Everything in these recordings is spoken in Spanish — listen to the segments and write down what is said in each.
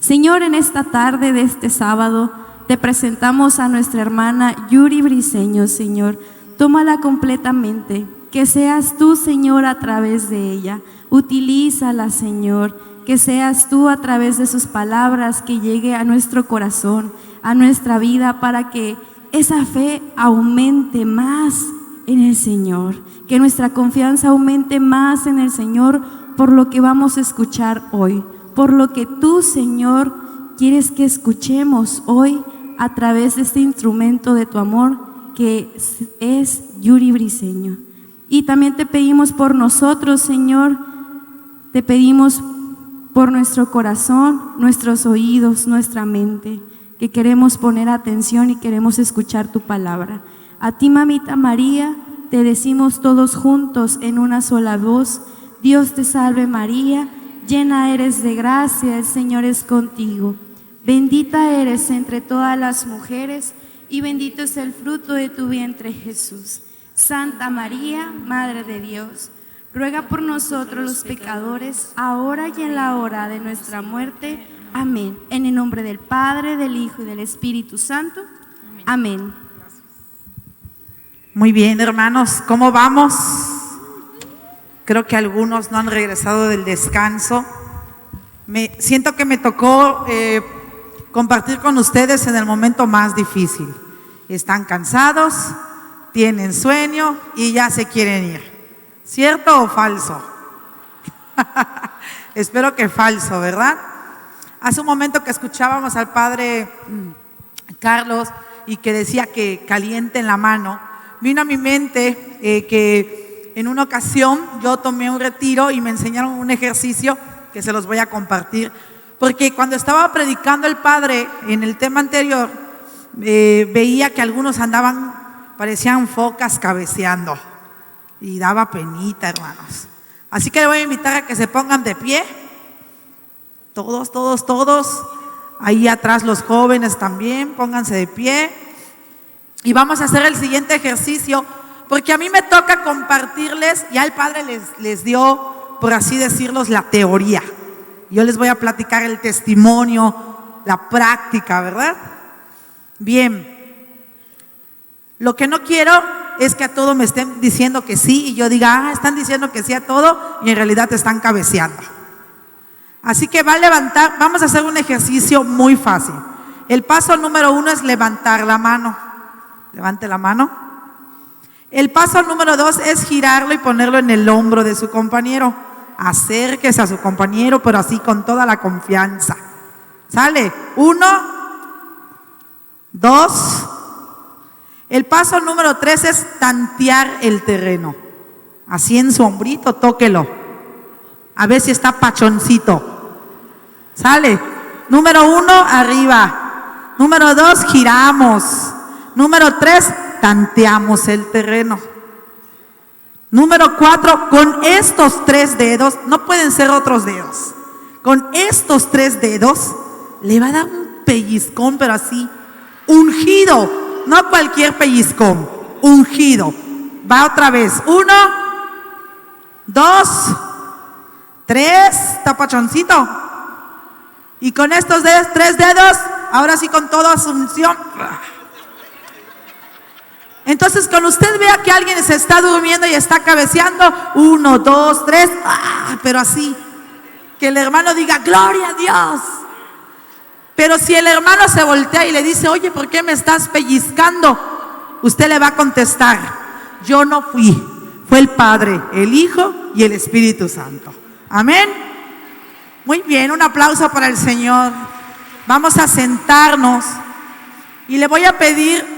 Señor, en esta tarde de este sábado te presentamos a nuestra hermana Yuri Briceño, Señor. Tómala completamente, que seas tú, Señor, a través de ella. Utilízala, Señor, que seas tú a través de sus palabras, que llegue a nuestro corazón, a nuestra vida, para que esa fe aumente más en el Señor, que nuestra confianza aumente más en el Señor por lo que vamos a escuchar hoy, por lo que tú, Señor, quieres que escuchemos hoy a través de este instrumento de tu amor que es Yuri Briceño. Y también te pedimos por nosotros, Señor, te pedimos por nuestro corazón, nuestros oídos, nuestra mente, que queremos poner atención y queremos escuchar tu palabra. A ti, mamita María, te decimos todos juntos en una sola voz: Dios te salve María, llena eres de gracia, el Señor es contigo. Bendita eres entre todas las mujeres y bendito es el fruto de tu vientre, Jesús. Santa María, Madre de Dios, ruega por nosotros los pecadores, ahora y en la hora de nuestra muerte. Amén. En el nombre del Padre, del Hijo y del Espíritu Santo. Amén. Muy bien, hermanos, ¿cómo vamos? Creo que algunos no han regresado del descanso. Siento que me tocó compartir con ustedes en el momento más difícil. Están cansados, tienen sueño y ya se quieren ir. ¿Cierto o falso? Espero que falso, ¿verdad? Hace un momento que escuchábamos al padre Carlos y que decía que calienten la mano, vino a mi mente que en una ocasión yo tomé un retiro y me enseñaron un ejercicio que se los voy a compartir, porque cuando estaba predicando el padre en el tema anterior, veía que algunos parecían focas cabeceando y daba penita, hermanos. Así que le voy a invitar a que se pongan de pie, todos, ahí atrás los jóvenes también, pónganse de pie y vamos a hacer el siguiente ejercicio, porque a mí me toca compartirles, ya el padre les dio, por así decirlo, la teoría. Yo les voy a platicar el testimonio, la práctica, ¿verdad? Bien, lo que no quiero es que a todo me estén diciendo que sí y yo diga, están diciendo que sí a todo y en realidad te están cabeceando. Así que vamos a hacer un ejercicio muy fácil. El paso número 1 es levantar la mano. Levante la mano. El paso número 2 es girarlo y ponerlo en el hombro de su compañero. Acérquese a su compañero, pero así con toda la confianza. ¿Sale? 1, 2. El paso número 3 es tantear el terreno. Así en su hombrito, tóquelo. A ver si está pachoncito. ¿Sale? Número 1, arriba. Número 2, giramos. Número 3, tanteamos el terreno. Número 4, con estos 3 dedos, no pueden ser otros dedos. Con estos 3 dedos le va a dar un pellizcón, pero así, ungido. No cualquier pellizcón, ungido. Va otra vez. 1, 2, 3, tapachoncito. Y con estos 3 dedos, ahora sí con toda su unción. Entonces, cuando usted vea que alguien se está durmiendo y está cabeceando, 1, 2, 3, pero así, que el hermano diga, gloria a Dios. Pero si el hermano se voltea y le dice, oye, ¿por qué me estás pellizcando? Usted le va a contestar, yo no fui, fue el Padre, el Hijo y el Espíritu Santo. Amén. Muy bien, un aplauso para el Señor. Vamos a sentarnos y le voy a pedir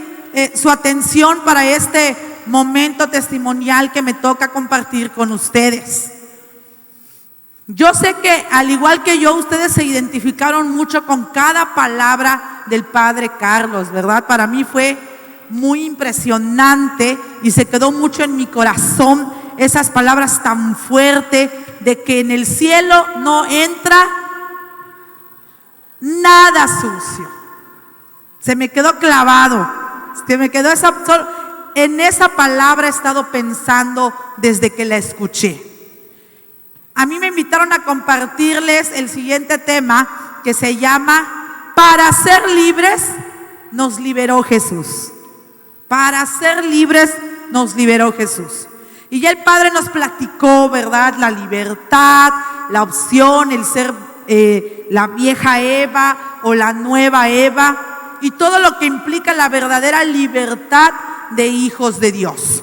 su atención para este momento testimonial que me toca compartir con ustedes. Yo sé que al igual que yo, ustedes se identificaron mucho con cada palabra del padre Carlos, ¿verdad? Para mí fue muy impresionante y se quedó mucho en mi corazón esas palabras tan fuertes de que en el cielo no entra nada sucio. Se me quedó clavado, en esa palabra he estado pensando desde que la escuché. A mí me invitaron a compartirles el siguiente tema que se llama Para ser libres nos liberó Jesús. Para ser libres nos liberó Jesús. Y ya el Padre nos platicó, ¿verdad? La libertad, la opción, el ser la vieja Eva o la nueva Eva, y todo lo que implica la verdadera libertad de hijos de Dios.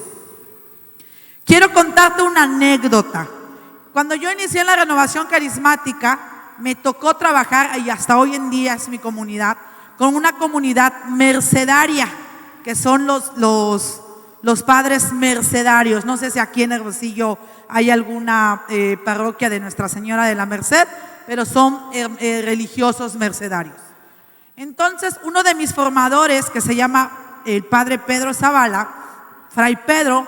Quiero contarte una anécdota. Cuando yo inicié en la Renovación Carismática, me tocó trabajar, y hasta hoy en día es mi comunidad, con una comunidad mercedaria, que son los padres mercedarios. No sé si aquí en Hermosillo hay alguna parroquia de Nuestra Señora de la Merced, pero son religiosos mercedarios. Entonces, uno de mis formadores, que se llama el padre Pedro Zavala, Fray Pedro,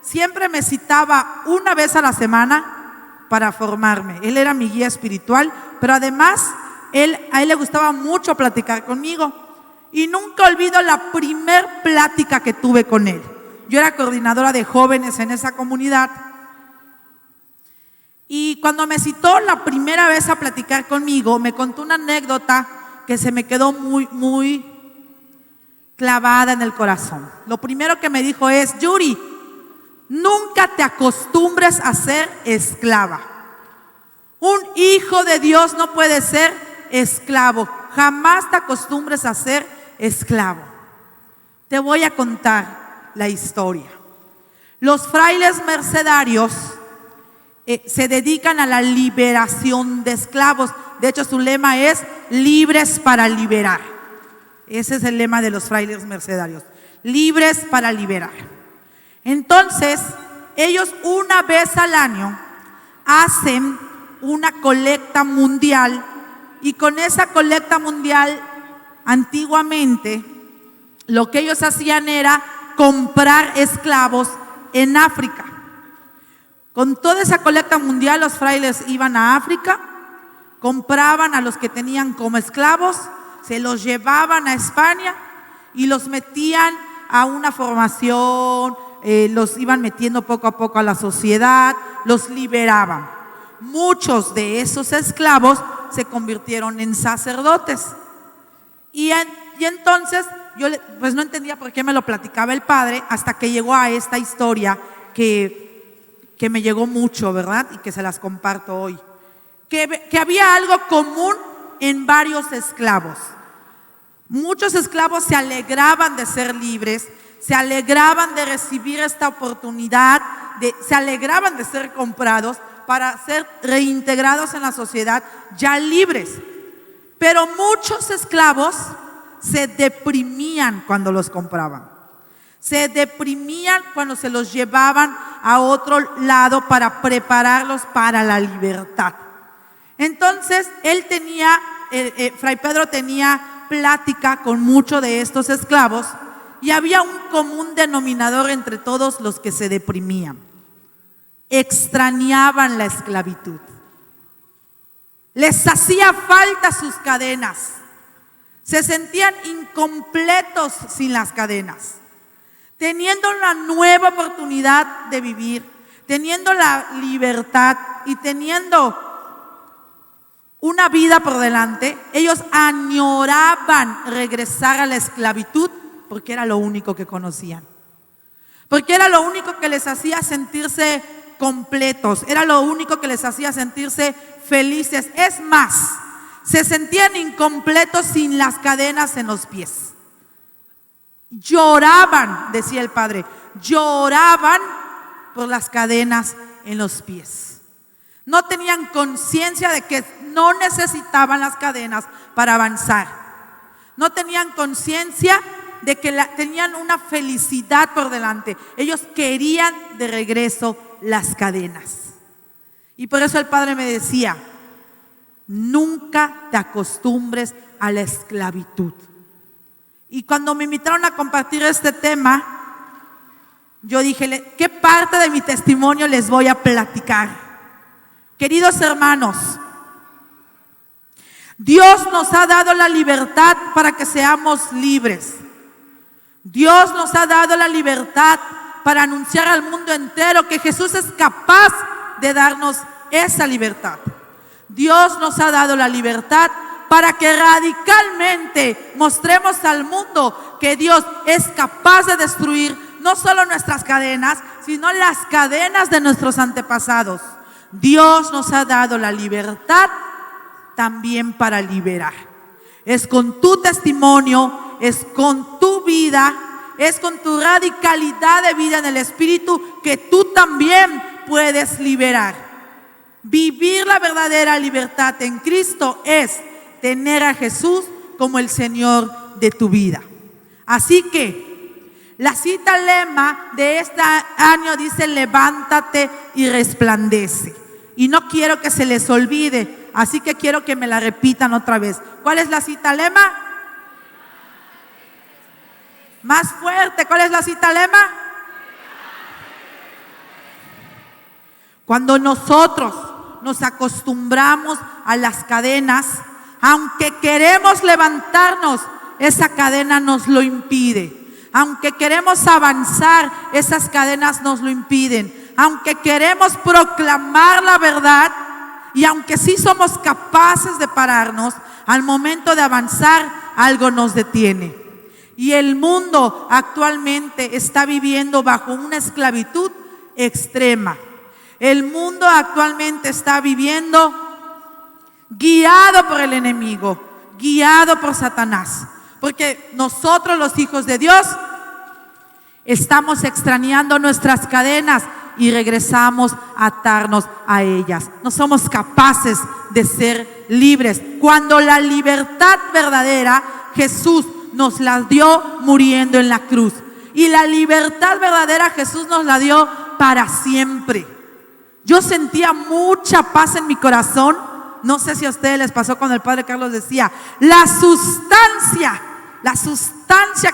siempre me citaba una vez a la semana para formarme. Él era mi guía espiritual, pero además a él le gustaba mucho platicar conmigo. Y nunca olvido la primer plática que tuve con él. Yo era coordinadora de jóvenes en esa comunidad. Y cuando me citó la primera vez a platicar conmigo, me contó una anécdota que se me quedó muy, muy clavada en el corazón. Lo primero que me dijo es: Yuri, nunca te acostumbres a ser esclava. Un hijo de Dios no puede ser esclavo. Jamás te acostumbres a ser esclavo. Te voy a contar la historia. Los frailes mercedarios se dedican a la liberación de esclavos. De hecho, su lema es libres para liberar. Ese es el lema de los frailes mercedarios, libres para liberar. Entonces, ellos una vez al año hacen una colecta mundial, y con esa colecta mundial, antiguamente, lo que ellos hacían era comprar esclavos en África. Con toda esa colecta mundial, los frailes iban a África, compraban a los que tenían como esclavos, se los llevaban a España y los metían a una formación, los iban metiendo poco a poco a la sociedad, los liberaban. Muchos de esos esclavos se convirtieron en sacerdotes. Y entonces yo pues no entendía por qué me lo platicaba el padre, hasta que llegó a esta historia que me llegó mucho, ¿verdad? Y que se las comparto hoy. Que había algo común en varios esclavos. Muchos esclavos se alegraban de ser libres, se alegraban de recibir esta oportunidad, se alegraban de ser comprados para ser reintegrados en la sociedad ya libres. Pero muchos esclavos se deprimían cuando los compraban. Se deprimían cuando se los llevaban a otro lado para prepararlos para la libertad. Entonces, Fray Pedro tenía plática con muchos de estos esclavos, y había un común denominador entre todos los que se deprimían: extrañaban la esclavitud. Les hacía falta sus cadenas. Se sentían incompletos sin las cadenas. Teniendo una nueva oportunidad de vivir, teniendo la libertad y teniendo una vida por delante, ellos añoraban regresar a la esclavitud, porque era lo único que conocían. Porque era lo único que les hacía sentirse completos, era lo único que les hacía sentirse felices. Es más, se sentían incompletos sin las cadenas en los pies. Lloraban, decía el padre, lloraban por las cadenas en los pies. No tenían conciencia de que no necesitaban las cadenas para avanzar. No tenían conciencia de que tenían una felicidad por delante. Ellos querían de regreso las cadenas. Y por eso el padre me decía: nunca te acostumbres a la esclavitud. Y cuando me invitaron a compartir este tema, yo dije: ¿qué parte de mi testimonio les voy a platicar? Queridos hermanos, Dios nos ha dado la libertad para que seamos libres. Dios nos ha dado la libertad para anunciar al mundo entero que Jesús es capaz de darnos esa libertad. Dios nos ha dado la libertad para que radicalmente mostremos al mundo que Dios es capaz de destruir no solo nuestras cadenas, sino las cadenas de nuestros antepasados. Dios nos ha dado la libertad también para liberar. Es con tu testimonio, es con tu vida, es con tu radicalidad de vida en el Espíritu que tú también puedes liberar. Vivir la verdadera libertad en Cristo es tener a Jesús como el Señor de tu vida. Así que la cita lema de este año dice: levántate y resplandece. Y no quiero que se les olvide, así que quiero que me la repitan otra vez. ¿Cuál es la cita lema? Más fuerte, ¿cuál es la cita lema? Cuando nosotros nos acostumbramos a las cadenas, aunque queremos levantarnos, esa cadena nos lo impide. Aunque queremos avanzar, esas cadenas nos lo impiden. Aunque queremos proclamar la verdad y aunque sí somos capaces de pararnos, al momento de avanzar algo nos detiene. Y el mundo actualmente está viviendo bajo una esclavitud extrema. El mundo actualmente está viviendo guiado por el enemigo, guiado por Satanás. Porque nosotros, los hijos de Dios, estamos extrañando nuestras cadenas y regresamos a atarnos a ellas. No somos capaces de ser libres, cuando la libertad verdadera Jesús nos la dio muriendo en la cruz. Y la libertad verdadera Jesús nos la dio para siempre. Yo sentía mucha paz en mi corazón. No sé si a ustedes les pasó cuando el Padre Carlos decía: la sustancia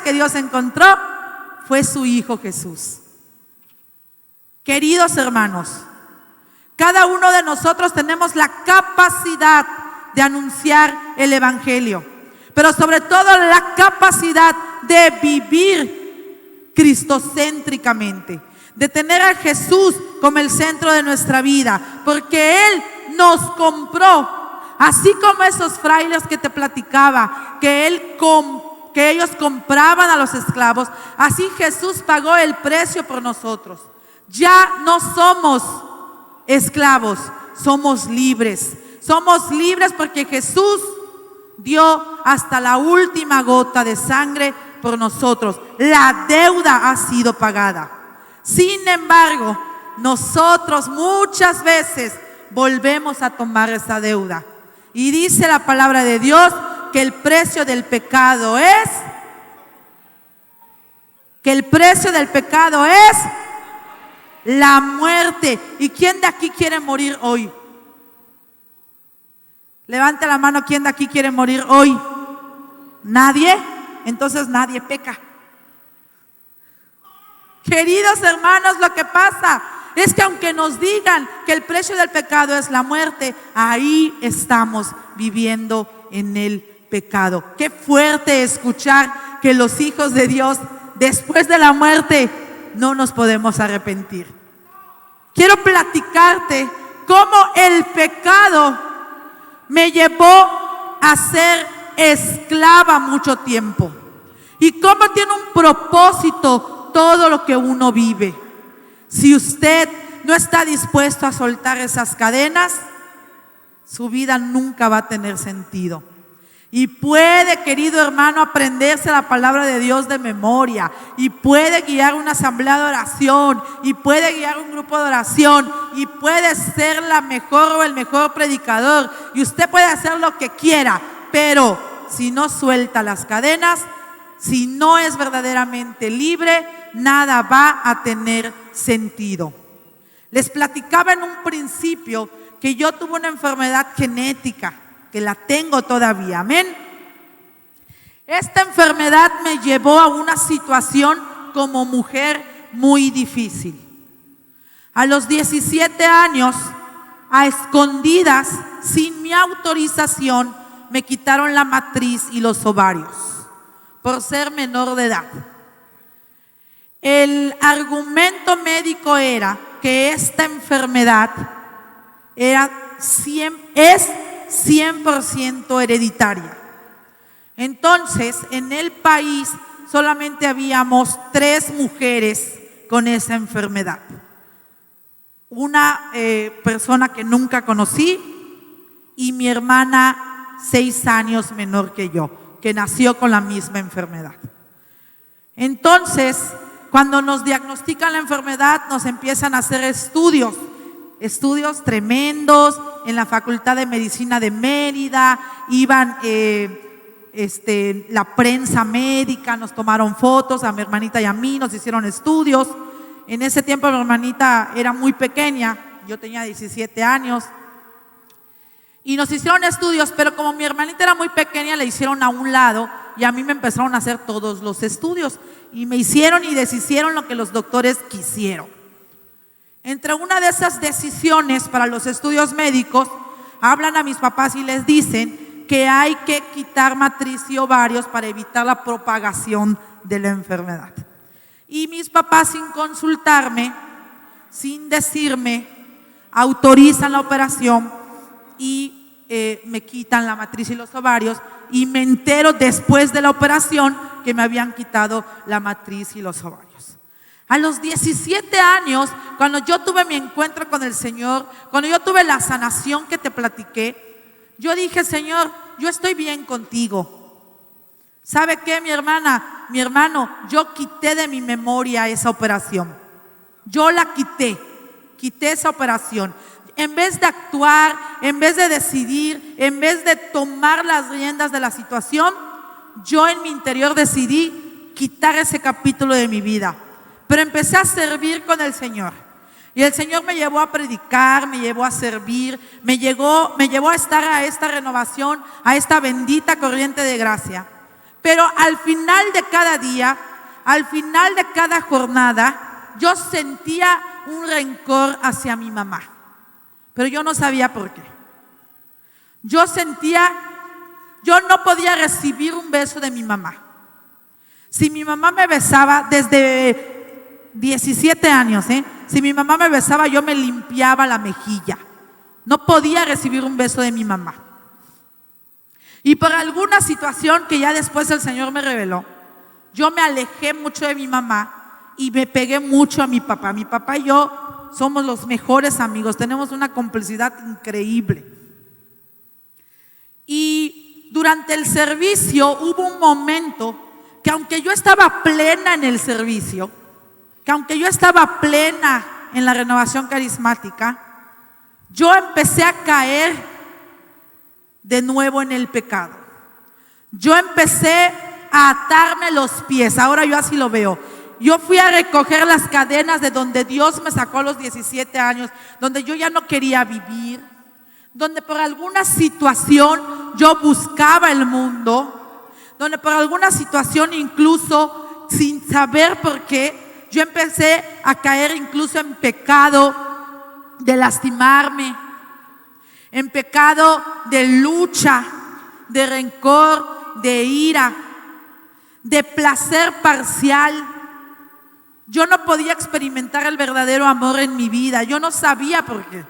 que Dios encontró fue su Hijo Jesús. Queridos hermanos, cada uno de nosotros tenemos la capacidad de anunciar el Evangelio, pero sobre todo la capacidad de vivir cristocéntricamente, de tener a Jesús como el centro de nuestra vida, porque Él nos compró. Así como esos frailes que te platicaba, que ellos compraban a los esclavos, así Jesús pagó el precio por nosotros. Ya no somos esclavos, somos libres. Somos libres porque Jesús dio hasta la última gota de sangre por nosotros. La deuda ha sido pagada. Sin embargo, nosotros muchas veces volvemos a tomar esa deuda. Y dice la palabra de Dios que el precio del pecado es la muerte. ¿Y quién de aquí quiere morir hoy? Levante la mano, ¿quién de aquí quiere morir hoy? ¿Nadie? Entonces nadie peca. Queridos hermanos, lo que pasa es que aunque nos digan que el precio del pecado es la muerte, ahí estamos viviendo en el pecado. Qué fuerte escuchar que los hijos de Dios, después de la muerte, no nos podemos arrepentir. Quiero platicarte cómo el pecado me llevó a ser esclava mucho tiempo y cómo tiene un propósito todo lo que uno vive. Si usted no está dispuesto a soltar esas cadenas, su vida nunca va a tener sentido. Y puede, querido hermano, aprenderse la palabra de Dios de memoria, y puede guiar una asamblea de oración, y puede guiar un grupo de oración, y puede ser la mejor o el mejor predicador, y usted puede hacer lo que quiera, pero si no suelta las cadenas, si no es verdaderamente libre, nada va a tener sentido. Les platicaba en un principio que yo tuve una enfermedad genética, que la tengo todavía, amén. Esta enfermedad me llevó a una situación como mujer muy difícil. A los 17 años, a escondidas, sin mi autorización, me quitaron la matriz y los ovarios por ser menor de edad. El argumento médico era que esta enfermedad es 100% hereditaria. Entonces, en el país solamente habíamos 3 mujeres con esa enfermedad. Una persona que nunca conocí y mi hermana 6 años menor que yo, que nació con la misma enfermedad. Entonces, cuando nos diagnostican la enfermedad, nos empiezan a hacer estudios tremendos en la Facultad de Medicina de Mérida. Iban la prensa médica, nos tomaron fotos a mi hermanita y a mí, nos hicieron estudios. En ese tiempo mi hermanita era muy pequeña, yo tenía 17 años. Y nos hicieron estudios, pero como mi hermanita era muy pequeña, la hicieron a un lado y a mí me empezaron a hacer todos los estudios. Y me hicieron y deshicieron lo que los doctores quisieron. Entre una de esas decisiones para los estudios médicos, hablan a mis papás y les dicen que hay que quitar matriz y ovarios para evitar la propagación de la enfermedad. Y mis papás, sin consultarme, sin decirme, autorizan la operación y me quitan la matriz y los ovarios, y me entero después de la operación que me habían quitado la matriz y los ovarios. A los 17 años, cuando yo tuve mi encuentro con el Señor, cuando yo tuve la sanación que te platiqué, yo dije: Señor, yo estoy bien contigo. ¿Sabe qué, mi hermana, mi hermano? Yo quité de mi memoria esa operación. Yo la quité esa operación. En vez de actuar, en vez de decidir, en vez de tomar las riendas de la situación, yo en mi interior decidí quitar ese capítulo de mi vida. Pero empecé a servir con el Señor. Y el Señor me llevó a predicar, me llevó a servir, me llevó a estar a esta renovación, a esta bendita corriente de gracia. Pero al final de cada día, al final de cada jornada, yo sentía un rencor hacia mi mamá. Pero yo no sabía por qué. Yo no podía recibir un beso de mi mamá. Si mi mamá me besaba desde 17 años, si mi mamá me besaba, yo me limpiaba la mejilla. No podía recibir un beso de mi mamá. Y por alguna situación que ya después el Señor me reveló, yo me alejé mucho de mi mamá y me pegué mucho a mi papá. Mi papá y yo somos los mejores amigos, tenemos una complicidad increíble. Y durante el servicio hubo un momento que, aunque yo estaba plena en el servicio, que aunque yo estaba plena en la renovación carismática, yo empecé a caer de nuevo en el pecado. Yo empecé a atarme los pies. Ahora yo así lo veo. Yo fui a recoger las cadenas de donde Dios me sacó a los 17 años, donde yo ya no quería vivir, donde por alguna situación yo buscaba el mundo, donde por alguna situación, incluso sin saber por qué, yo empecé a caer incluso en pecado de lastimarme, en pecado de lucha, de rencor, de ira, de placer parcial. Yo no podía experimentar el verdadero amor en mi vida. Yo no sabía por qué.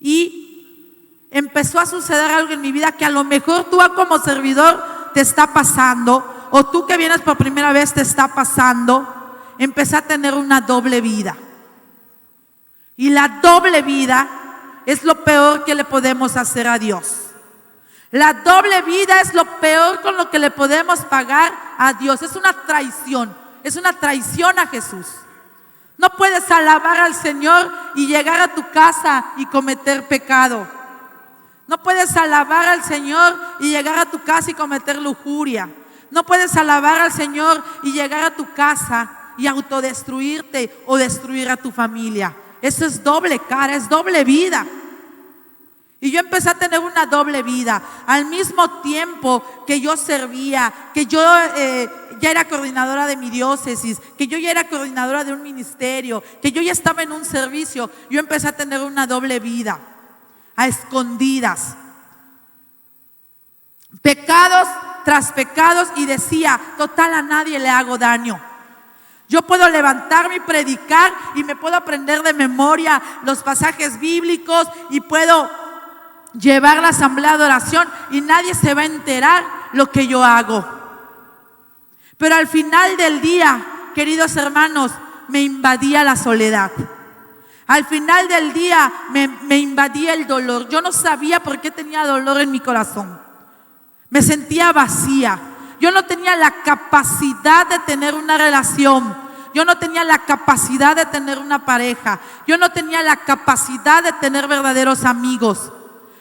Y empezó a suceder algo en mi vida que a lo mejor tú como servidor te está pasando, o tú que vienes por primera vez te está pasando. Empecé a tener una doble vida. Y la doble vida es lo peor que le podemos hacer a Dios. La doble vida es lo peor con lo que le podemos pagar a Dios. Es una traición. Es una traición a Jesús. No puedes alabar al Señor y llegar a tu casa y cometer pecado. No puedes alabar al Señor y llegar a tu casa y cometer lujuria. No puedes alabar al Señor y llegar a tu casa y autodestruirte o destruir a tu familia. Eso es doble cara, es doble vida. Y yo empecé a tener una doble vida. Al mismo tiempo que yo servía, que yo ya era coordinadora de mi diócesis, que yo ya era coordinadora de un ministerio, que yo ya estaba en un servicio, yo empecé a tener una doble vida, a escondidas. Pecados tras pecados, y decía: total, a nadie le hago daño. Yo puedo levantarme y predicar y me puedo aprender de memoria los pasajes bíblicos y puedo llevar la asamblea de oración y nadie se va a enterar lo que yo hago. Pero al final del día, queridos hermanos, me invadía la soledad. Al final del día me invadía el dolor. Yo no sabía por qué tenía dolor en mi corazón. Me sentía vacía. Yo no tenía la capacidad de tener una relación. Yo no tenía la capacidad de tener una pareja. Yo no tenía la capacidad de tener verdaderos amigos.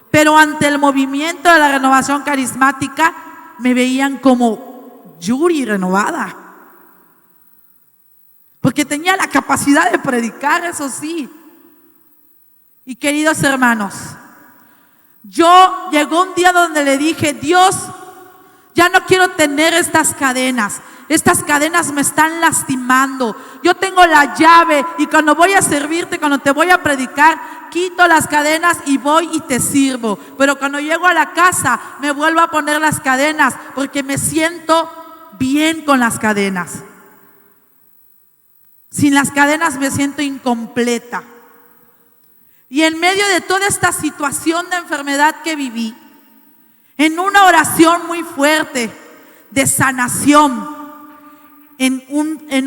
Pero ante el movimiento de la renovación carismática, me veían como Yuri renovada. Porque tenía la capacidad de predicar, eso sí. Y queridos hermanos, llegó un día donde le dije: Dios, ya no quiero tener estas cadenas. Estas cadenas me están lastimando. Yo tengo la llave y cuando voy a servirte, cuando te voy a predicar, quito las cadenas y voy y te sirvo. Pero cuando llego a la casa, me vuelvo a poner las cadenas porque me siento bien con las cadenas. Sin las cadenas me siento incompleta. Y en medio de toda esta situación de enfermedad que viví, en una oración muy fuerte de sanación, en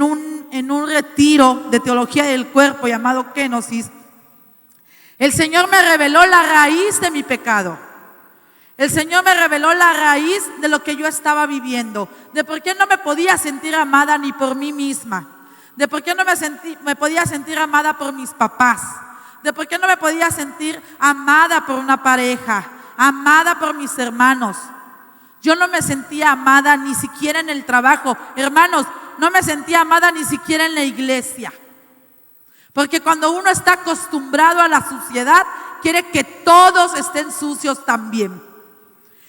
un retiro de teología del cuerpo llamado Kenosis, el Señor me reveló la raíz de mi pecado. El Señor me reveló la raíz de lo que yo estaba viviendo, de por qué no me podía sentir amada ni por mí misma, de por qué no me podía sentir amada por mis papás, de por qué no me podía sentir amada por una pareja, amada por mis hermanos. Yo no me sentía amada ni siquiera en el trabajo. Hermanos, no me sentía amada ni siquiera en la iglesia. Porque cuando uno está acostumbrado a la suciedad, quiere que todos estén sucios también.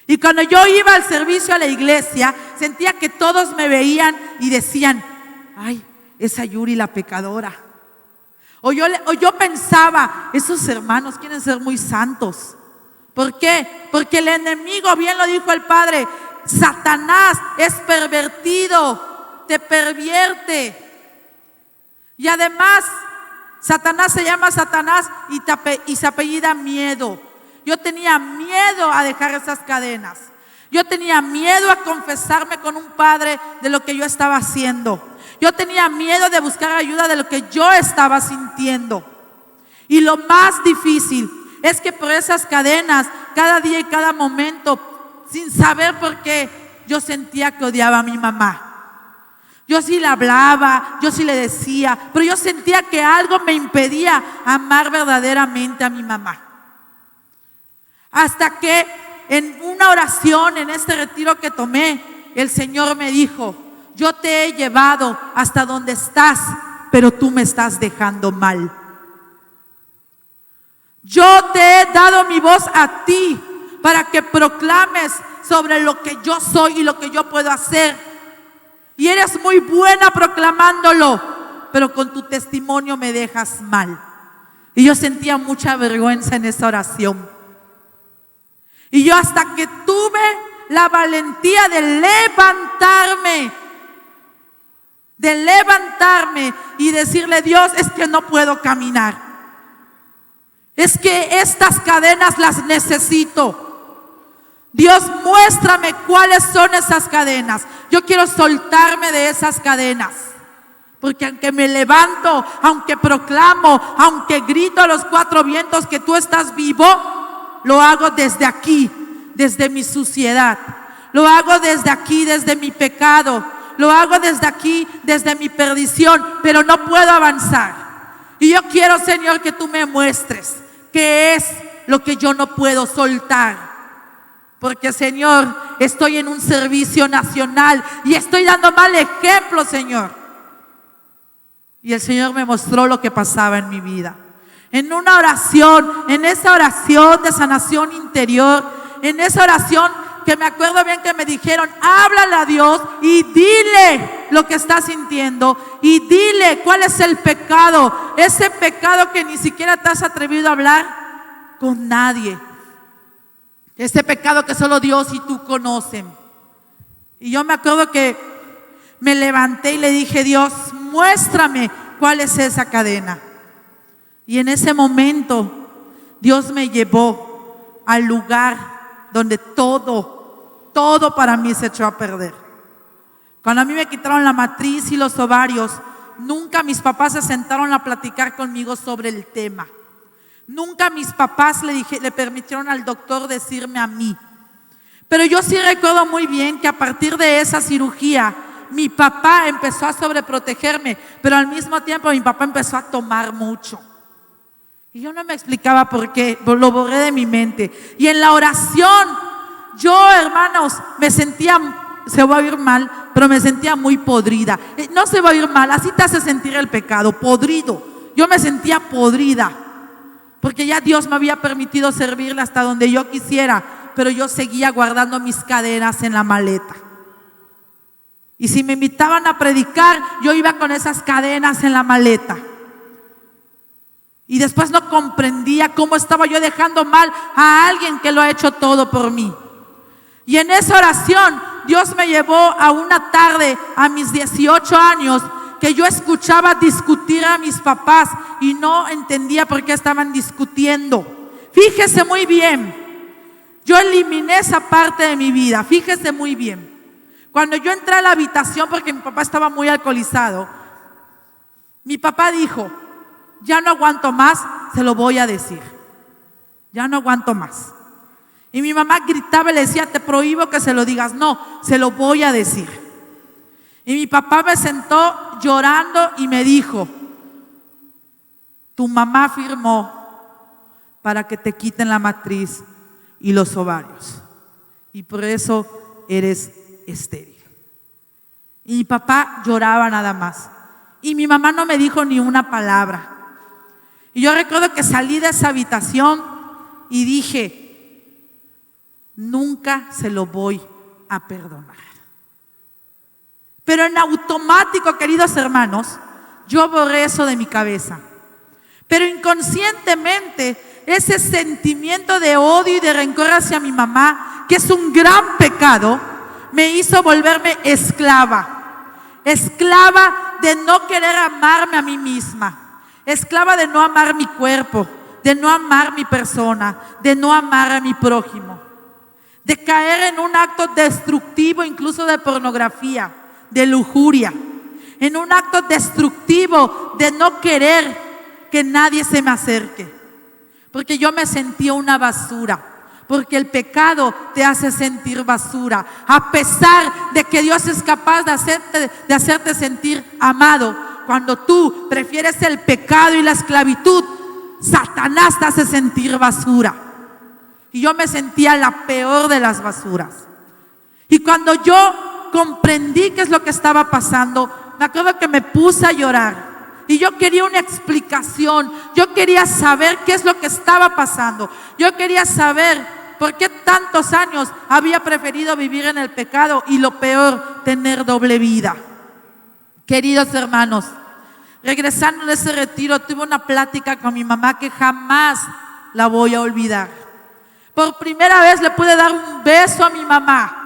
Y cuando yo iba al servicio a la iglesia, sentía que todos me veían y decían: ay, esa Yuri la pecadora. O yo pensaba: esos hermanos quieren ser muy santos. ¿Por qué? Porque el enemigo, bien lo dijo el Padre, Satanás es pervertido, te pervierte. Y además, Satanás se llama Satanás y se apellida Miedo. Yo tenía miedo a dejar esas cadenas. Yo tenía miedo a confesarme con un padre de lo que yo estaba haciendo. Yo tenía miedo de buscar ayuda de lo que yo estaba sintiendo. Y lo más difícil es que por esas cadenas, cada día y cada momento, sin saber por qué, yo sentía que odiaba a mi mamá. Yo sí le hablaba, yo sí le decía, pero yo sentía que algo me impedía amar verdaderamente a mi mamá. Hasta que en una oración, en este retiro que tomé, el Señor me dijo: yo te he llevado hasta donde estás, pero tú me estás dejando mal. Yo te he dado mi voz a ti para que proclames sobre lo que yo soy y lo que yo puedo hacer. Y eres muy buena proclamándolo, pero con tu testimonio me dejas mal. Y yo sentía mucha vergüenza en esa oración. Y yo, hasta que tuve la valentía de levantarme y decirle: Dios, es que no puedo caminar. Es que estas cadenas las necesito. Dios, muéstrame cuáles son esas cadenas. Yo quiero soltarme de esas cadenas. Porque aunque me levanto, aunque proclamo, aunque grito a los cuatro vientos que tú estás vivo, lo hago desde aquí, desde mi suciedad. Lo hago desde aquí, desde mi pecado. Lo hago desde aquí, desde mi perdición, pero no puedo avanzar. Y yo quiero, Señor, que tú me muestres qué es lo que yo no puedo soltar. Porque, Señor, estoy en un servicio nacional y estoy dando mal ejemplo, Señor. Y el Señor me mostró lo que pasaba en mi vida. En una oración, en esa oración de sanación interior, en esa oración que me acuerdo bien que me dijeron: háblale a Dios y dile lo que estás sintiendo y dile cuál es el pecado, ese pecado que ni siquiera te has atrevido a hablar con nadie, ese pecado que solo Dios y tú conocen. Y yo me acuerdo que me levanté y le dije: Dios, muéstrame cuál es esa cadena. Y en ese momento Dios me llevó al lugar donde todo para mí se echó a perder. Cuando a mí me quitaron la matriz y los ovarios, nunca mis papás se sentaron a platicar conmigo sobre el tema. Nunca mis papás le permitieron al doctor decirme a mí. Pero yo sí recuerdo muy bien que a partir de esa cirugía, mi papá empezó a sobreprotegerme, pero al mismo tiempo mi papá empezó a tomar mucho. Y yo no me explicaba por qué, lo borré de mi mente. Y en la oración, yo, hermanos, me sentía, se va a oír mal, pero me sentía muy podrida. No se va a oír mal, así te hace sentir el pecado, podrido. Yo me sentía podrida, porque ya Dios me había permitido servirle hasta donde yo quisiera, pero yo seguía guardando mis cadenas en la maleta. Y si me invitaban a predicar, yo iba con esas cadenas en la maleta. Y después no comprendía cómo estaba yo dejando mal a alguien que lo ha hecho todo por mí. Y en esa oración, Dios me llevó a una tarde a mis 18 años que yo escuchaba discutir a mis papás y no entendía por qué estaban discutiendo. Fíjese muy bien, yo eliminé esa parte de mi vida, fíjese muy bien. Cuando yo entré a la habitación, porque mi papá estaba muy alcoholizado, mi papá dijo: ya no aguanto más, se lo voy a decir. Ya no aguanto más. Y mi mamá gritaba y le decía: te prohíbo que se lo digas. No, se lo voy a decir. Y mi papá me sentó llorando y me dijo: tu mamá firmó para que te quiten la matriz y los ovarios, y por eso eres estéril. Y mi papá lloraba nada más. Y mi mamá no me dijo ni una palabra. Y yo recuerdo que salí de esa habitación y dije: nunca se lo voy a perdonar. Pero en automático, queridos hermanos, yo borré eso de mi cabeza. Pero inconscientemente, ese sentimiento de odio y de rencor hacia mi mamá, que es un gran pecado, me hizo volverme esclava. Esclava de no querer amarme a mí misma. Esclava de no amar mi cuerpo, de no amar mi persona, de no amar a mi prójimo. De caer en un acto destructivo, incluso de pornografía, de lujuria. En un acto destructivo de no querer que nadie se me acerque. Porque yo me sentía una basura. Porque el pecado te hace sentir basura. A pesar de que Dios es capaz de hacerte sentir amado. Cuando tú prefieres el pecado y la esclavitud, Satanás te hace sentir basura. Y yo me sentía la peor de las basuras. Y cuando yo comprendí qué es lo que estaba pasando, me acuerdo que me puse a llorar. Y yo quería una explicación. Yo quería saber qué es lo que estaba pasando. Yo quería saber por qué tantos años había preferido vivir en el pecado y, lo peor, tener doble vida. Queridos hermanos, regresando de ese retiro, tuve una plática con mi mamá que jamás la voy a olvidar. Por primera vez le pude dar un beso a mi mamá.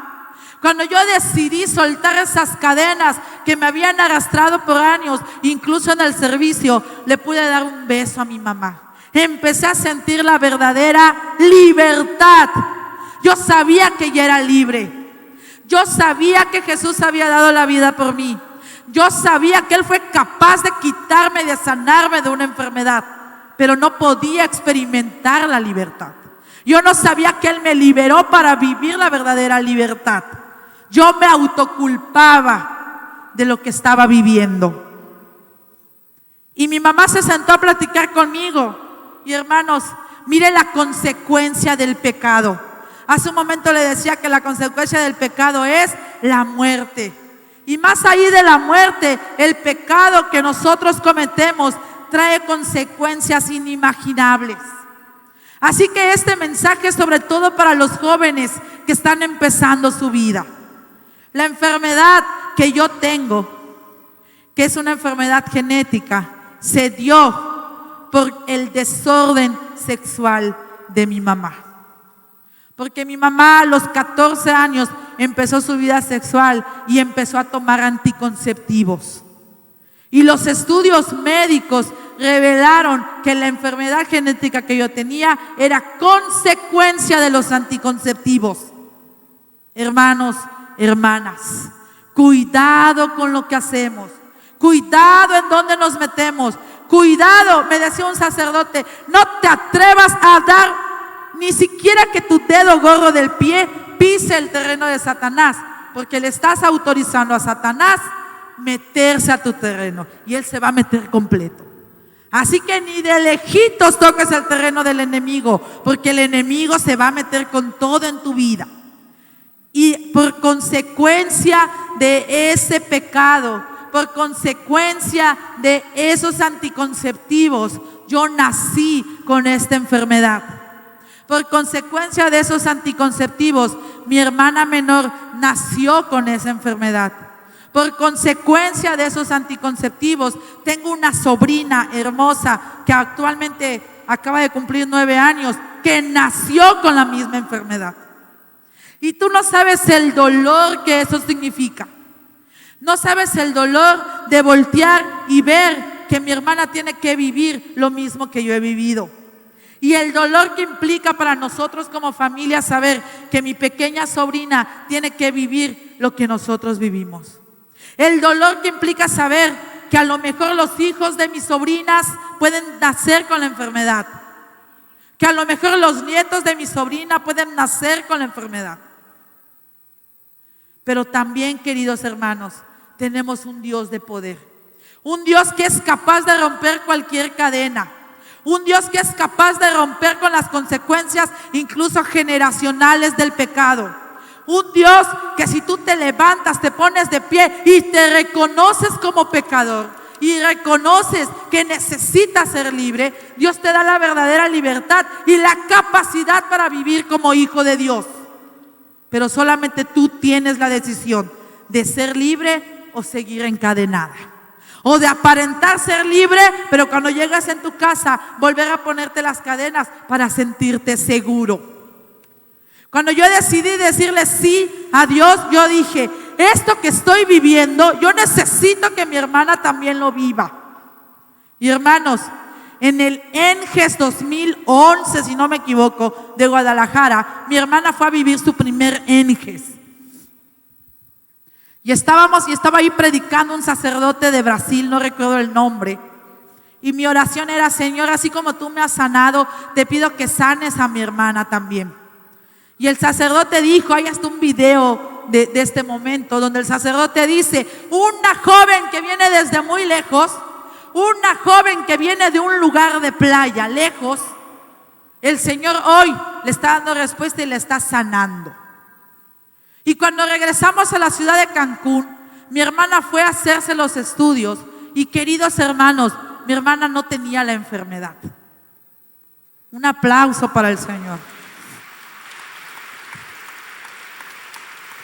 Cuando yo decidí soltar esas cadenas que me habían arrastrado por años, incluso en el servicio, le pude dar un beso a mi mamá. Empecé a sentir la verdadera libertad. Yo sabía que ya era libre. Yo sabía que Jesús había dado la vida por mí. Yo sabía que Él fue capaz de quitarme, de sanarme de una enfermedad, pero no podía experimentar la libertad. Yo no sabía que Él me liberó para vivir la verdadera libertad. Yo me autoculpaba de lo que estaba viviendo. Y mi mamá se sentó a platicar conmigo. Y hermanos, mire la consecuencia del pecado. Hace un momento le decía que la consecuencia del pecado es la muerte. Y más allá de la muerte, el pecado que nosotros cometemos trae consecuencias inimaginables. Así que este mensaje es sobre todo para los jóvenes que están empezando su vida. La enfermedad que yo tengo, que es una enfermedad genética, se dio por el desorden sexual de mi mamá. Porque mi mamá a los 14 años empezó su vida sexual y empezó a tomar anticonceptivos. Y los estudios médicos revelaron que la enfermedad genética que yo tenía era consecuencia de los anticonceptivos. Hermanos, hermanas, cuidado con lo que hacemos, cuidado en dónde nos metemos, cuidado. Me decía un sacerdote, no te atrevas a dar ni siquiera que tu dedo gordo del pie pise el terreno de Satanás, porque le estás autorizando a Satanás meterse a tu terreno y él se va a meter completo. Así que ni de lejitos toques el terreno del enemigo, porque el enemigo se va a meter con todo en tu vida. Y por consecuencia de ese pecado, por consecuencia de esos anticonceptivos, yo nací con esta enfermedad. Por consecuencia de esos anticonceptivos, mi hermana menor nació con esa enfermedad. Por consecuencia de esos anticonceptivos, tengo una sobrina hermosa que actualmente acaba de cumplir 9 años, que nació con la misma enfermedad. Y tú no sabes el dolor que eso significa. No sabes el dolor de voltear y ver que mi hermana tiene que vivir lo mismo que yo he vivido. Y el dolor que implica para nosotros como familia saber que mi pequeña sobrina tiene que vivir lo que nosotros vivimos. El dolor que implica saber que a lo mejor los hijos de mis sobrinas pueden nacer con la enfermedad. Que a lo mejor los nietos de mi sobrina pueden nacer con la enfermedad. Pero también, queridos hermanos, tenemos un Dios de poder. Un Dios que es capaz de romper cualquier cadena. Un Dios que es capaz de romper con las consecuencias incluso generacionales del pecado. Un Dios que si tú te levantas, te pones de pie y te reconoces como pecador y reconoces que necesitas ser libre, Dios te da la verdadera libertad y la capacidad para vivir como hijo de Dios. Pero solamente tú tienes la decisión de ser libre o seguir encadenada. O de aparentar ser libre, pero cuando llegas en tu casa, volver a ponerte las cadenas para sentirte seguro. Cuando yo decidí decirle sí a Dios, yo dije, esto que estoy viviendo, yo necesito que mi hermana también lo viva. Y hermanos, en el ENGES 2011, si no me equivoco, de Guadalajara, mi hermana fue a vivir su primer ENGES. Y estaba ahí predicando un sacerdote de Brasil, no recuerdo el nombre. Y mi oración era, Señor, así como tú me has sanado, te pido que sanes a mi hermana también. Y el sacerdote dijo, hay hasta un video de este momento, donde el sacerdote dice, una joven que viene desde muy lejos, una joven que viene de un lugar de playa, lejos, el Señor hoy le está dando respuesta y le está sanando. Y cuando regresamos a la ciudad de Cancún, mi hermana fue a hacerse los estudios y, queridos hermanos, mi hermana no tenía la enfermedad. Un aplauso para el Señor.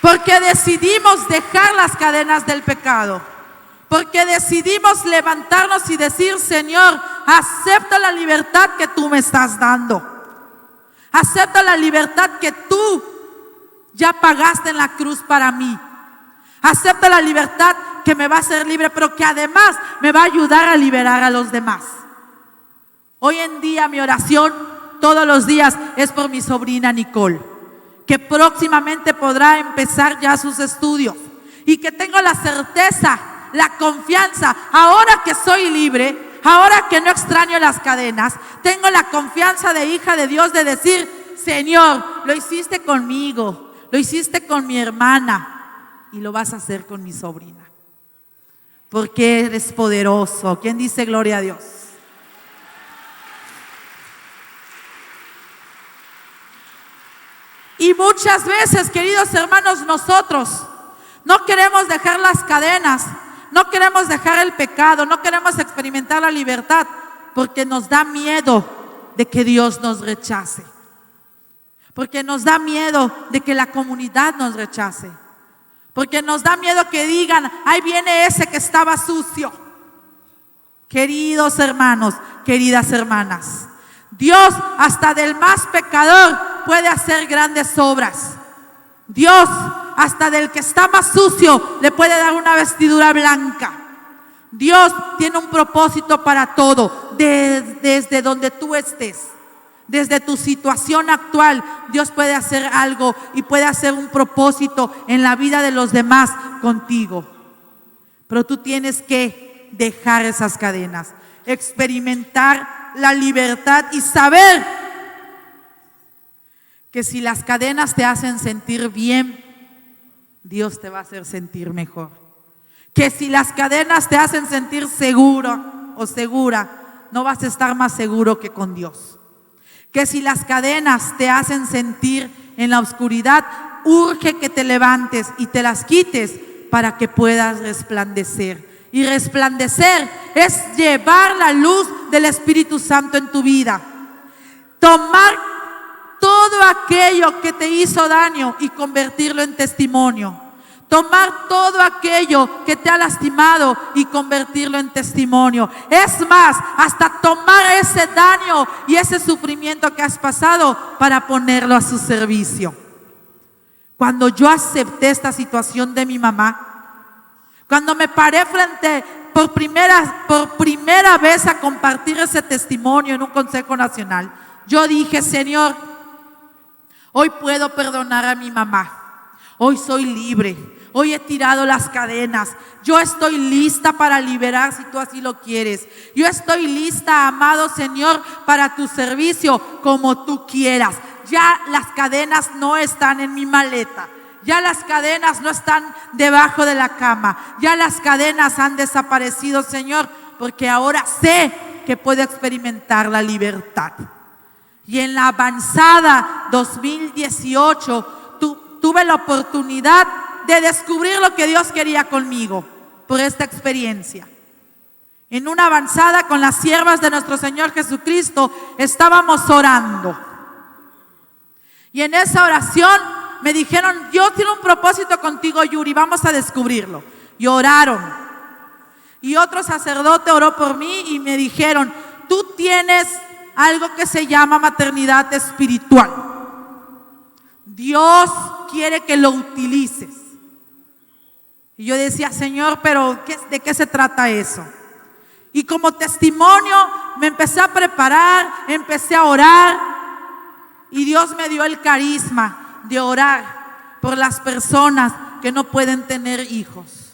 Porque decidimos dejar las cadenas del pecado. Porque decidimos levantarnos y decir, Señor, acepto la libertad que tú me estás dando. Acepto la libertad que tú ya pagaste en la cruz para mí. Acepto la libertad que me va a hacer libre, pero que además me va a ayudar a liberar a los demás. Hoy en día mi oración todos los días es por mi sobrina Nicole, que próximamente podrá empezar ya sus estudios y que tengo la certeza, la confianza, ahora que soy libre, ahora que no extraño las cadenas, tengo la confianza de hija de Dios de decir, Señor, lo hiciste conmigo, lo hiciste con mi hermana y lo vas a hacer con mi sobrina, porque eres poderoso. ¿Quién dice gloria a Dios? Y muchas veces, queridos hermanos, nosotros no queremos dejar las cadenas, no queremos dejar el pecado, no queremos experimentar la libertad, porque nos da miedo de que Dios nos rechace, porque nos da miedo de que la comunidad nos rechace, porque nos da miedo que digan, ahí viene ese que estaba sucio. Queridos hermanos, queridas hermanas, Dios hasta del más pecador puede hacer grandes obras. Dios hasta del que está más sucio le puede dar una vestidura blanca. Dios tiene un propósito para todo, desde donde tú estés. Desde tu situación actual, Dios puede hacer algo y puede hacer un propósito en la vida de los demás contigo. Pero tú tienes que dejar esas cadenas, experimentar la libertad y saber que si las cadenas te hacen sentir bien, Dios te va a hacer sentir mejor. Que si las cadenas te hacen sentir seguro o segura, no vas a estar más seguro que con Dios. Que si las cadenas te hacen sentir en la oscuridad, urge que te levantes y te las quites para que puedas resplandecer. Y resplandecer es llevar la luz del Espíritu Santo en tu vida. Tomar todo aquello que te hizo daño y convertirlo en testimonio. Tomar todo aquello que te ha lastimado y convertirlo en testimonio. Es más, hasta tomar ese daño y ese sufrimiento que has pasado para ponerlo a su servicio. Cuando yo acepté esta situación de mi mamá, cuando me paré por primera vez a compartir ese testimonio en un consejo nacional, yo dije: Señor, hoy puedo perdonar a mi mamá. Hoy soy libre. Hoy he tirado las cadenas. Yo estoy lista para liberar si tú así lo quieres. Yo estoy lista, amado Señor, para tu servicio como tú quieras. Ya las cadenas no están en mi maleta. Ya las cadenas no están debajo de la cama. Ya las cadenas han desaparecido, Señor, porque ahora sé que puedo experimentar la libertad. Y en la avanzada 2018 tuve la oportunidad de descubrir lo que Dios quería conmigo por esta experiencia. En una avanzada con las siervas de nuestro Señor Jesucristo estábamos orando. Y en esa oración me dijeron: Dios tiene un propósito contigo, Yuri, vamos a descubrirlo. Y oraron. Y otro sacerdote oró por mí y me dijeron: tú tienes algo que se llama maternidad espiritual. Dios quiere que lo utilices. Y yo decía: Señor, pero ¿de qué se trata eso? Y como testimonio me empecé a preparar, empecé a orar, y Dios me dio el carisma de orar por las personas que no pueden tener hijos.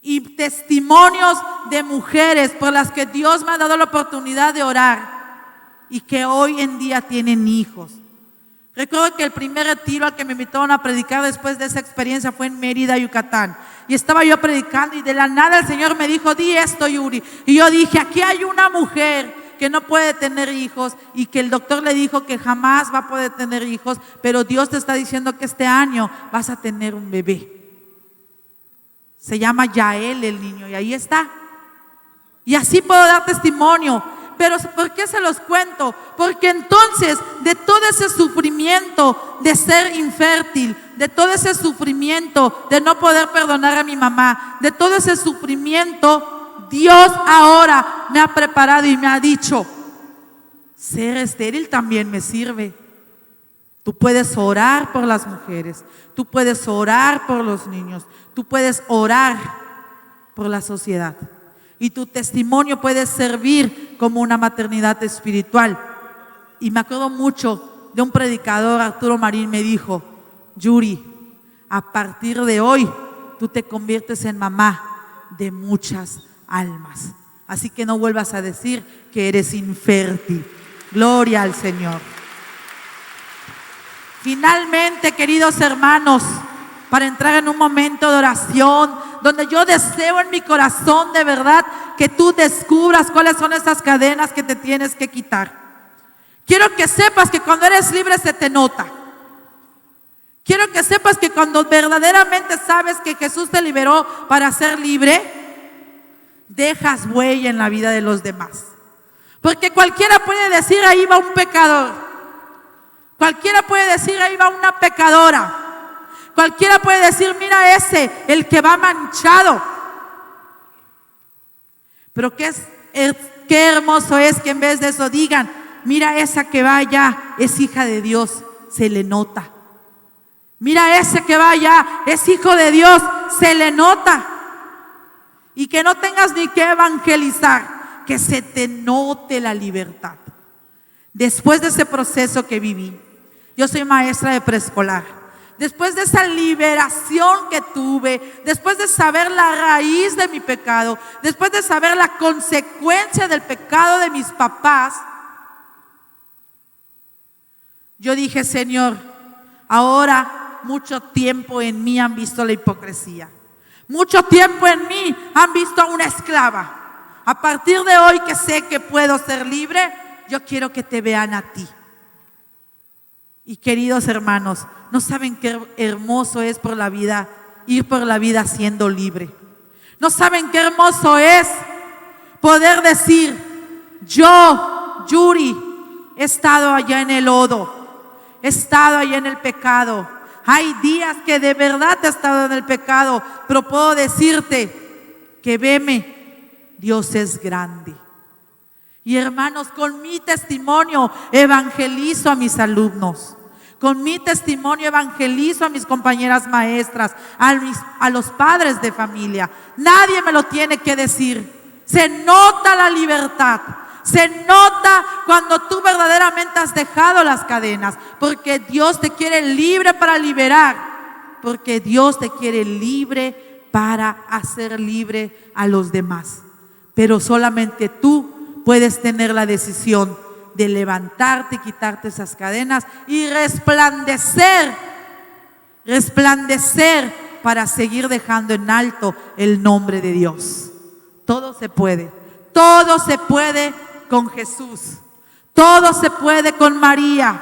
Y testimonios de mujeres por las que Dios me ha dado la oportunidad de orar y que hoy en día tienen hijos. Recuerdo que el primer retiro al que me invitaron a predicar después de esa experiencia fue en Mérida, Yucatán. Y estaba yo predicando y de la nada el Señor me dijo: di esto, Yuri. Y yo dije: aquí hay una mujer que no puede tener hijos y que el doctor le dijo que jamás va a poder tener hijos, pero Dios te está diciendo que este año vas a tener un bebé. Se llama Yael el niño y ahí está. Y así puedo dar testimonio. Pero ¿por qué se los cuento? Porque entonces de todo ese sufrimiento de ser infértil, de todo ese sufrimiento de no poder perdonar a mi mamá, de todo ese sufrimiento, Dios ahora me ha preparado y me ha dicho: ser estéril también me sirve. Tú puedes orar por las mujeres, tú puedes orar por los niños, tú puedes orar por la sociedad. Y tu testimonio puede servir como una maternidad espiritual. Y me acuerdo mucho de un predicador, Arturo Marín, me dijo: Yuri, a partir de hoy tú te conviertes en mamá de muchas almas. Así que no vuelvas a decir que eres infértil. Gloria al Señor. Finalmente, queridos hermanos, para entrar en un momento de oración, donde yo deseo en mi corazón de verdad que tú descubras cuáles son esas cadenas que te tienes que quitar. Quiero que sepas que cuando eres libre se te nota. Quiero que sepas que cuando verdaderamente sabes que Jesús te liberó para ser libre, dejas huella en la vida de los demás. Porque cualquiera puede decir: ahí va un pecador. Cualquiera puede decir: ahí va una pecadora. Cualquiera puede decir: mira ese, el que va manchado. Pero qué hermoso es que en vez de eso digan: mira esa que va allá, es hija de Dios, se le nota. Mira ese que va allá, es hijo de Dios, se le nota. y que no tengas ni que evangelizar, que se te note la libertad. Después de ese proceso que viví, yo soy maestra de preescolar. Después de esa liberación que tuve, después de saber la raíz de mi pecado, después de saber la consecuencia del pecado de mis papás, yo dije: Señor, ahora mucho tiempo en mí han visto la hipocresía. Mucho tiempo en mí han visto a una esclava. A partir de hoy, que sé que puedo ser libre, yo quiero que te vean a ti. Y queridos hermanos, no saben qué hermoso es por la vida, ir por la vida siendo libre. No saben qué hermoso es poder decir: yo, Yuri, he estado allá en el lodo, he estado allá en el pecado. Hay días que de verdad he estado en el pecado, pero puedo decirte que veme, Dios es grande. Y hermanos, con mi testimonio evangelizo a mis alumnos. Con mi testimonio evangelizo a mis compañeras maestras, a los padres de familia. Nadie me lo tiene que decir. Se nota la libertad. Se nota cuando tú verdaderamente has dejado las cadenas, porque Dios te quiere libre para liberar, porque Dios te quiere libre para hacer libre a los demás. Pero solamente tú puedes tener la decisión de levantarte, quitarte esas cadenas y resplandecer para seguir dejando en alto el nombre de Dios. Todo se puede con Jesús, todo se puede con María.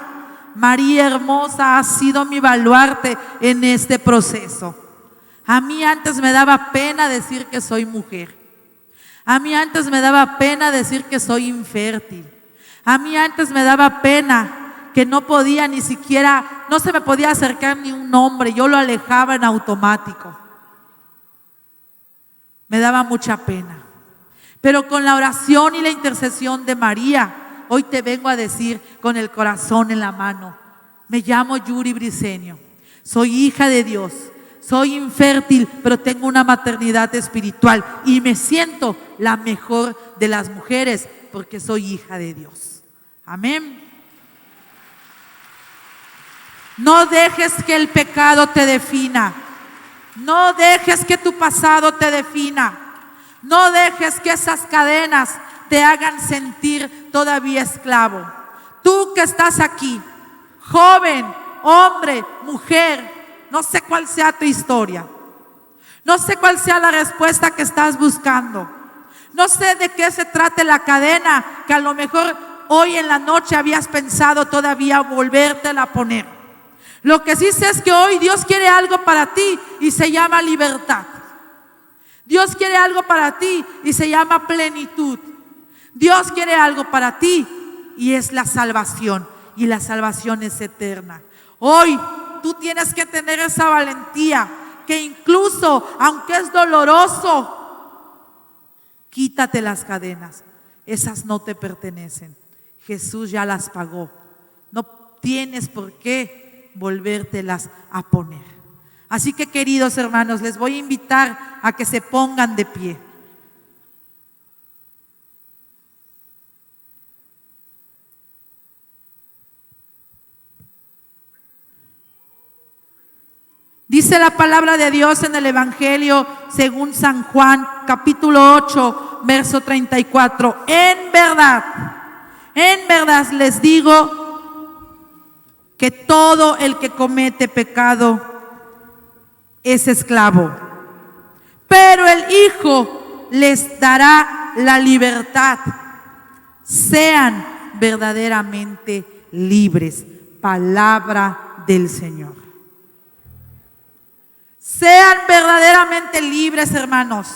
María hermosa ha sido mi baluarte en este proceso. A mí antes me daba pena decir que soy mujer. A mí antes me daba pena decir que soy infértil. A mí antes me daba pena que no podía ni siquiera, no se me podía acercar ni un hombre, yo lo alejaba en automático. Me daba mucha pena. Pero con la oración y la intercesión de María, hoy te vengo a decir con el corazón en la mano: me llamo Yuri Briceño, soy hija de Dios, soy infértil, pero tengo una maternidad espiritual y me siento la mejor de las mujeres porque soy hija de Dios. Amén. No dejes que el pecado te defina. No dejes que tu pasado te defina. No dejes que esas cadenas te hagan sentir todavía esclavo. Tú que estás aquí, joven, hombre, mujer, no sé cuál sea tu historia. No sé cuál sea la respuesta que estás buscando. No sé de qué se trate la cadena que a lo mejor hoy en la noche habías pensado todavía volvértela a poner. Lo que sí sé es que hoy Dios quiere algo para ti y se llama libertad. Dios quiere algo para ti y se llama plenitud. Dios quiere algo para ti y es la salvación, y la salvación es eterna. Hoy tú tienes que tener esa valentía que incluso aunque es doloroso, quítate las cadenas. Esas no te pertenecen. Jesús ya las pagó. No tienes por qué volvértelas a poner. Así que, queridos hermanos, les voy a invitar a que se pongan de pie. Dice la palabra de Dios en el Evangelio según San Juan, capítulo 8, verso 34. En verdad les digo que todo el que comete pecado es esclavo, pero el Hijo les dará la libertad. Sean verdaderamente libres. Palabra del Señor. Sean verdaderamente libres, hermanos.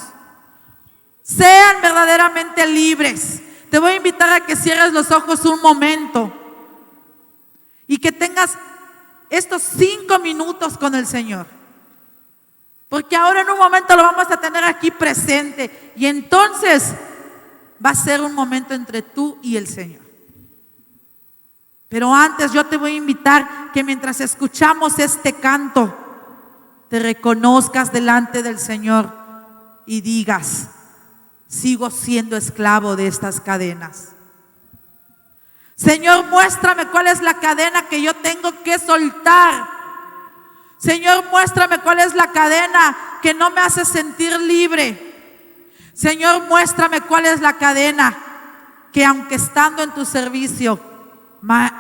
Sean verdaderamente libres. Te voy a invitar a que cierres los ojos un momento y que tengas estos 5 minutos con el Señor. Porque ahora en un momento lo vamos a tener aquí presente y entonces va a ser un momento entre tú y el Señor. Pero antes yo te voy a invitar que mientras escuchamos este canto, te reconozcas delante del Señor y digas: sigo siendo esclavo de estas cadenas. Señor, muéstrame cuál es la cadena que yo tengo que soltar. Señor, muéstrame cuál es la cadena que no me hace sentir libre. Señor, muéstrame cuál es la cadena que, aunque estando en tu servicio,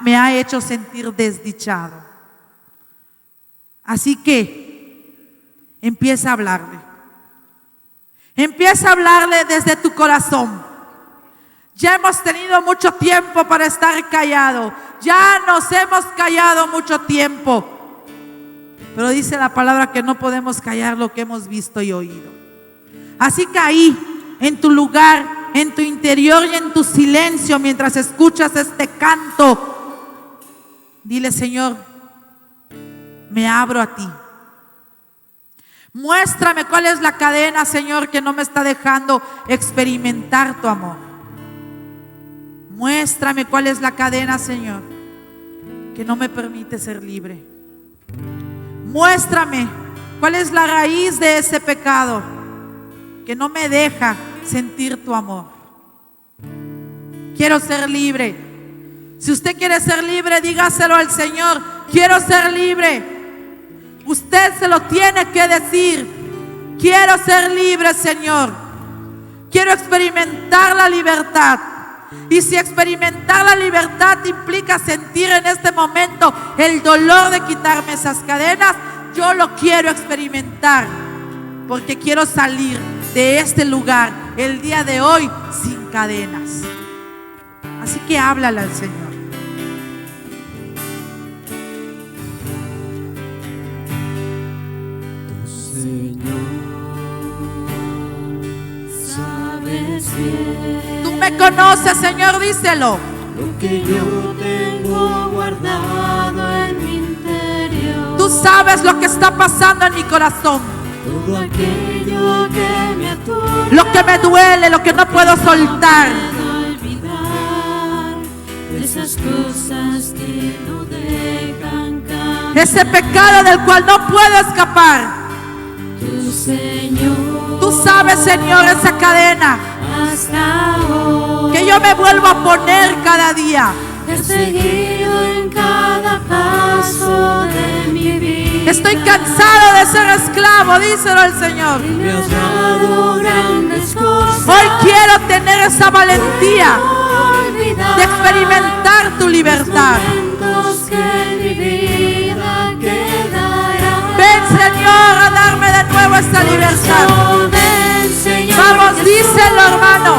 me ha hecho sentir desdichado. Así que empieza a hablarle. Empieza a hablarle desde tu corazón. Ya hemos tenido mucho tiempo para estar callado. Ya nos hemos callado mucho tiempo. Pero dice la palabra que no podemos callar lo que hemos visto y oído. Así que ahí, en tu lugar, en tu interior y en tu silencio, mientras escuchas este canto, dile: Señor, me abro a ti. Muéstrame cuál es la cadena, Señor, que no me está dejando experimentar tu amor. Muéstrame cuál es la cadena, Señor, que no me permite ser libre. Muéstrame cuál es la raíz de ese pecado que no me deja sentir tu amor. Quiero ser libre. Si usted quiere ser libre, dígaselo al Señor: quiero ser libre. Usted se lo tiene que decir: quiero ser libre, Señor. Quiero experimentar la libertad. Y si experimentar la libertad implica sentir en este momento el dolor de quitarme esas cadenas, yo lo quiero experimentar, porque quiero salir de este lugar el día de hoy sin cadenas. Así que háblale al Señor. Señor, sabes bien. Tú me conoces, Señor, díselo. Lo que yo tengo guardado en mi interior. Tú sabes lo que está pasando en mi corazón. Todo aquello que me aturde. Lo que me duele, lo que no puedo soltar. No puedo olvidar esas cosas que no dejan cambiar. Ese pecado del cual no puedo escapar. Tu Señor. Tú sabes, Señor, esa cadena Hasta hoy. que yo me vuelvo a poner cada día. Te he seguido en cada paso de mi vida. Estoy cansado de ser esclavo, díselo al Señor. Y me has dado grandes cosas. Hoy quiero tener esa valentía Olvidar de experimentar tu libertad. momentos que en mi vida quedarán. Ven, Señor, a darme de nuevo esta libertad. Oh, ven, Señor, Vamos, Jesús, díselo, hermano.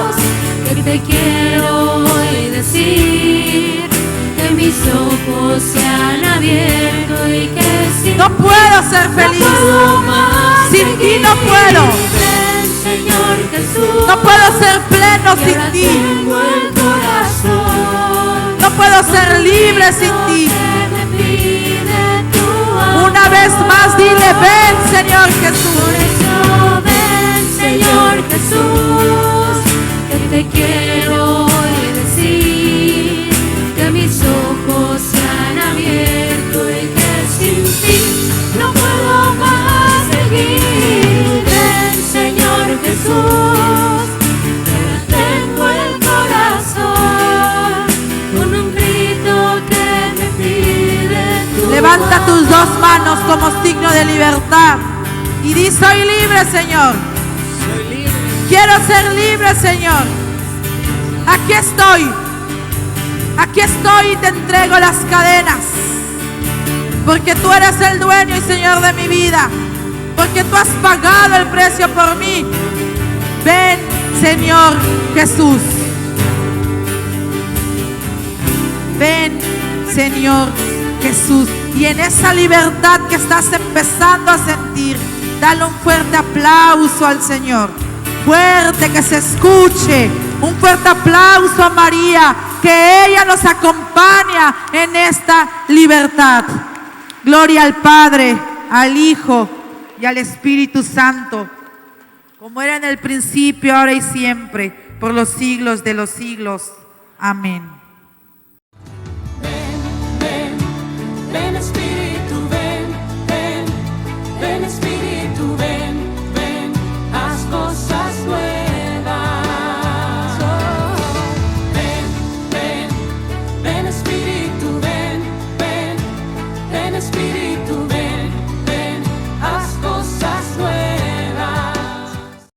que te quiero hoy decir que mis ojos se han abierto y que sin No puedo ser feliz. puedo más Sin ti seguir. no puedo. Ven, Señor Jesús, No puedo ser pleno que sin ahora ti. tengo el corazón. No puedo ser libre sin ti. Que me pide tu amor. Una vez más, dile: ven, Señor Por Jesús. eso ven, Señor Jesús, que te quiero hoy decir que mis ojos se han abierto y que sin ti no puedo más seguir. Ven, Señor Jesús, que tengo el corazón con un grito que me pide tu Levanta tus amor. dos manos como signo de libertad y di: soy libre, Señor. Quiero ser libre, Señor. Aquí estoy. Aquí estoy y te entrego las cadenas. Porque tú eres el dueño y Señor de mi vida. Porque tú has pagado el precio por mí. Ven, Señor Jesús. Ven, Señor Jesús. Y en esa libertad que estás empezando a sentir, dale un fuerte aplauso al Señor. Fuerte, que se escuche. Un fuerte aplauso a María, que ella nos acompaña en esta libertad. Gloria al Padre, al Hijo y al Espíritu Santo, como era en el principio, ahora y siempre, por los siglos de los siglos. Amén.